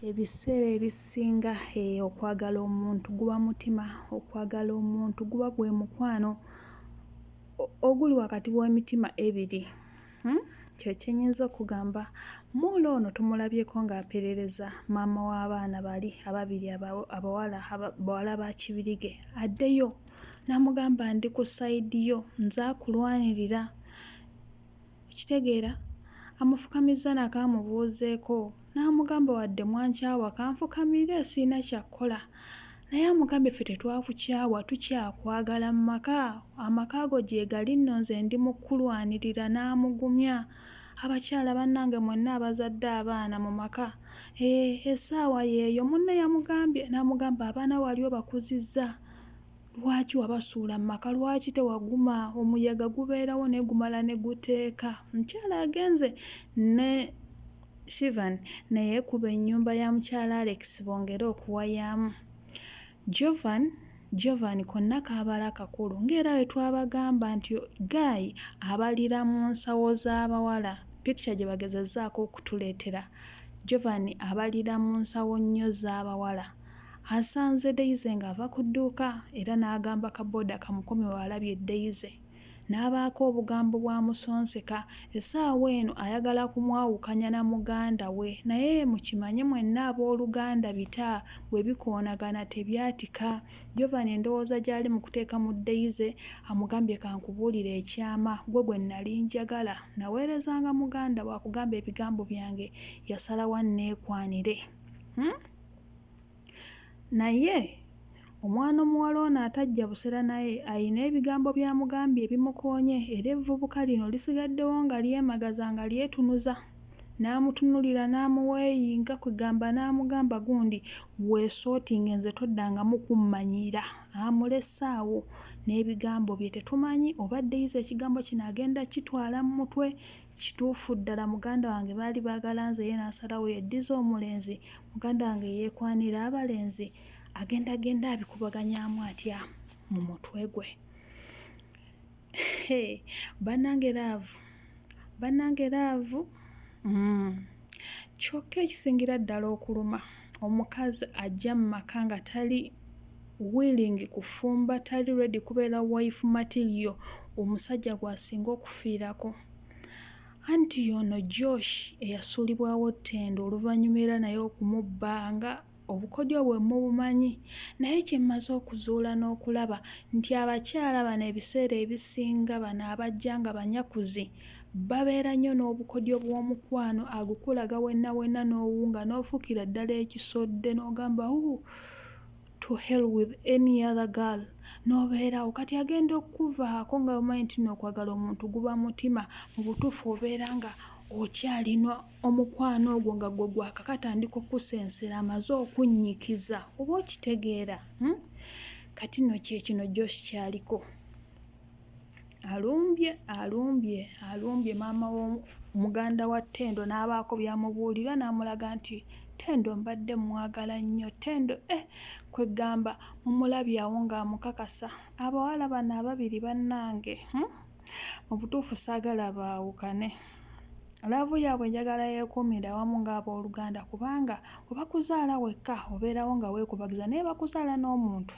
Ebiseera ebisinga okwagala omuntu guba mutima, okwagala omuntu guba gwe mukwano oguli wakati w'emitima ebiri. Kyo kye nnyinza okugamba. Muolo ono tumulabyeko ng'aperereza maama w'abaana bali ababiri bawala ba Kibirige. Addeyo n'amugamba ndi ku sayidi yo, nze akulwanirira. Okitegeera? Amufukamiza nako amubuuzeeko n'amugamba wadde mwankyawa kanfukamire sirina kyakkola. Naye amugambye ffe tetwakukyawa tukyakwagala mu maka. Amaka go gye gali nno nze ndi mu kkulwanirira n'amugumya. Abakyala bannange mwenna abazadde abaana mu maka. Essaawa yeeyo munne yamugambye n'amugamba abaana wali obakuzizza. Lwaki wabasuula mu maka? Lwaki tewaguma? Omuyaga gubeerawo naye gumala ne guteeka. Omukyala agenze ne Shivan ne yeekuba ennyumba ya mukyala Alex bongere okuwayaamu. Jovan konna kaabala kakulu ng'era bwe twabagamba nti Guy abalira mu nsawo z'abawala. Picture gye bagezezzaako okutuleetera. Jovan abalira mu nsawo nnyo z'abawala. Asanze Daisy ng'ava ku dduuka era n'agamba kabooda kamukomye w'alabye Daisy. N'abaako obugambo bwamusonseka. Essaawa eno ayagala kumwawukanya na muganda we. Naye mukimanye mwenna abooluganda bita bwe bikoonagana tebyatika. Jovan endowooza gy'ali mu kuteeka mu Daisy amugambye kankubuulire ekyama gwe gwe nnali njagala. Naweerezanga muganda bw'akugamba ebigambo byange yasalawo anneekwanire. Naye omwana omuwala ono atajja busera naye ayina ebigambo by'amugambye ebimukoonye era evvubuka lino lisigaddewo nga lyemagaza nga lyetunuza. N'amutunulira n'amuweeyinga kugamba n'amugamba gundi weesootinge nze toddangamu kummanyiira. Amulese awo n'ebigambo bye tetumanyi oba Daisy ekigambo kino agenda kitwala mu mutwe. Kituufu ddala muganda wange baali baagala nze ye n'asalawo yeddiza omulenzi. Muganda wange yeekwanira abalenzi agenda abikubaganyaamu atya mu mutwe gwe. Bannange laavu. Kyokka ekisingira ddala okuluma omukazi ajja mu maka nga tali willing kufumba, tali ready kubeera wife material, omusajja gw'asinga okufiirako. Anti ono Josh eyasuulibwawo ttendo oluvannyuma era naye okumubba nga obukodyo bwe mubumanyi. Naye kye mmaze okuzuula n'okulaba nti abakyala bano ebiseera ebisinga bano abajja nga banyakuzi babeera nnyo n'obukodyo bw'omukwano agukulaga wenna n'owunga n'ofuukira ddala ekisodde n'ogamba to hell with any other girl. N'obeerawo kati agenda okukuvaako nga omanyi nti n'okwagala omuntu guba mutima. Mu butuufu obeera nga okyalina omukwano ogwo nga gwe gwakakatandika okusensera amaze okunnyikiza. Oba okitegeera? Kati nno kyekino Josh kyaliko. Alumbye maama w'omuganda wa Ttendo n'abaako by'amubuulira n'amulaga nti Ttendo mbadde mwagala nnyo. Ttendo kwegamba mumulabye awo ng'amukakasa. Abawala bano ababiri bannange mu butuufu saagala baawukane. Laavu yaabwe njagala yeekuumire awamu ng'abooluganda kubanga bwe bakuzaala wekka obeerawo nga weekubagiza naye bakuzaala n'omuntu.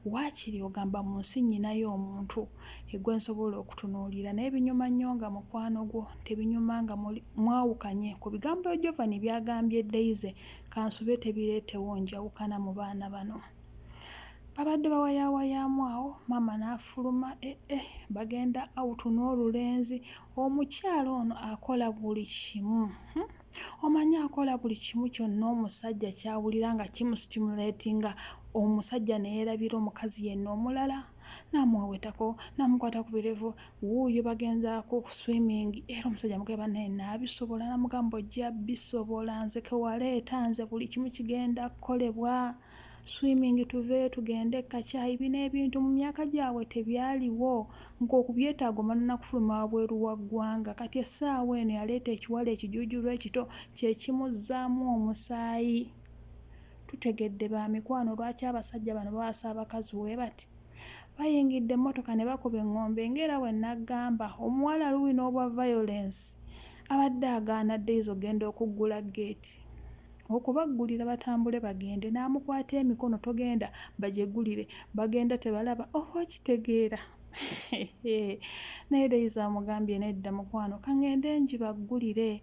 Waakiri ogamba mu nsi nnyinayo omuntu egwe nsobola okutunuulira naye binyuma nnyo nga mukwano gwo tebinyuma nga mwawukanye. Ku bigambo Jovan byagambye Daisy kansube tebireetewo njawukana mu baana bano. Babadde bawayaawayaamu awo maama n'afuluma bagenda awutu n'olulenzi. Omukyala ono akola buli kimu. Omanyi akola buli kimu kyonna omusajja kyawulira nga kimustimulatinga. Omusajja ne yeerabira omukazi yenna omulala n'amuwewetako n'amukwata ku birevu. Wuuyo bagenzaako ku swimming era omusajja amugamba naye naabisobola n'amugamba ojja bisobola nze ke waleeta nze buli kimu kigenda kukolebwa. Swimming tuveeyo tugende kacaayi. Bino ebintu mu myaka gyabwe tebyaliwo ng'okubyetaaga omanana kufuluma wabweru wa ggwanga. Kati essaawa eno yaleeta ekiwala ekijuujulu ekito kye kimuzzaamu omusaayi. Tutegedde ba mikwano lwaki abasajja bano baasa abakazi we bati. Bayingidde emmotoka ne bakuba eŋŋombe ng'era bwe naggamba omuwala luwi n'obwa violence abadde agaana Daisy ogenda okuggula geeti. okubaggulira batambule bagende, n'amukwata emikono togenda bagyegulire, bagenda tebalaba oba okitegeera. Naye Daisy amugambye nedda mukwano, kangende ngibaggulire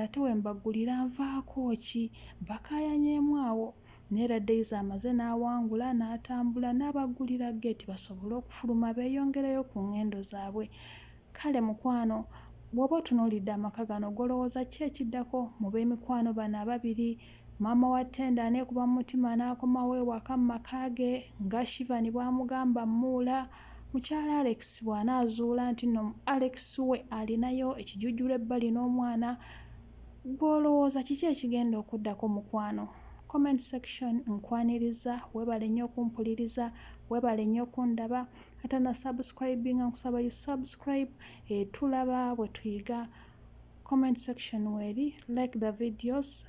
ate we mbaggulira nvaako ki, bakaayanyeemu awo. Naye era Daisy amaze n'awangula n'atambula n'abaggulira geeti basobole okufuluma beeyongereyo ku ngendo zaabwe. Kale mukwano, bw'oba otunuulidde amaka gano golowooza ki ekiddako mu b'emikwano bano ababiri? Maama wa Ttendo aneekuba mu mutima n'akomawo ewaka mu maka ge nga Shivani bw'amugamba Muula. Mukyala Alex bw'anaazuula nti nno Alex we alinayo ekijujjulo ebbali n'omwana, gw'olowooza kiki ekigenda okuddako mukwano? Comment section nkwaniriza, weebale nnyo okumpuliriza, weebale nnyo okundaba, ate na subscribinga nkusaba you subscribe, tulaba bwe tuyiga. Comment section weeri, like the videos,